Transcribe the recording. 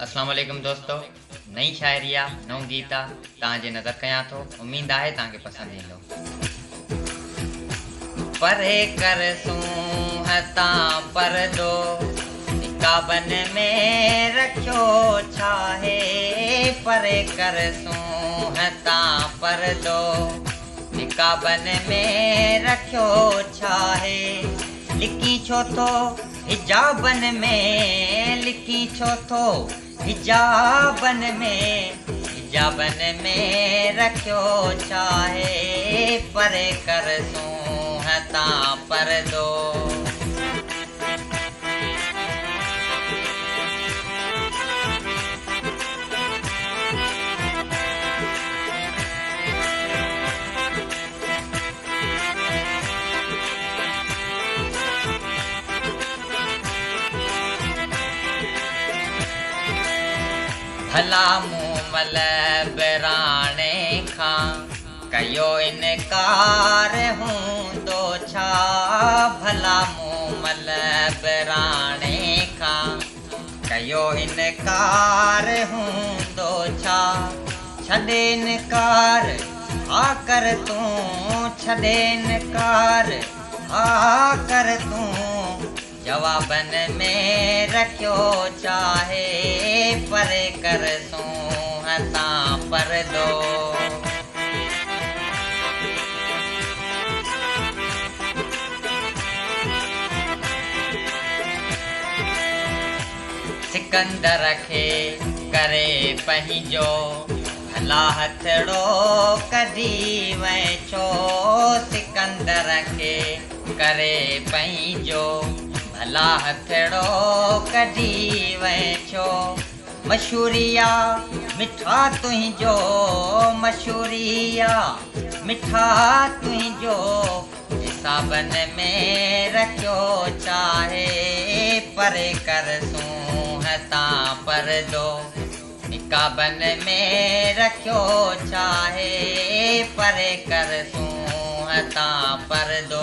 अस्सलाम वालेकुम दोस्तों। नई शायरिया नओं गीता तव्हांजे नज़र कयां थो। उम्मीद आहे तव्हांखे पसंदि ईंदो। परे कर सूंह तां परदो निकाबन में रखियो छा है। परे कर सूंह तां परदो निकाबन में रखियो छा है। लिकी छो थो हिजाबन में, लिकी छो थो हिजाबन में रखियो छा है। परे कर सूंह तां परदो। भला मूमल बराणे खां कयो इनकार हूंदो छा। भला मूमल बराणे खां कयो इनकार हूंदो छा। छॾे इनकार हा कर तूं, छॾे इनकार हा कर तूं। जवाबन में रखियो चाहे। परे कर सूंह तां परदो। सिकंदर खे करे पंहिंजो भला हथड़ो कढी वञो। सिकंदर खे करे पंहिंजो भला हथड़ो कढी वञो। मशहूरिया मिठा तुंहिंजो, मशहूरिया मिठा तुंहिंजो हिसाबन में रखियो चाहे। परे कर सूंह तां परदो निकाबन में रखियो चाहे। परे कर सूंह तां परदो।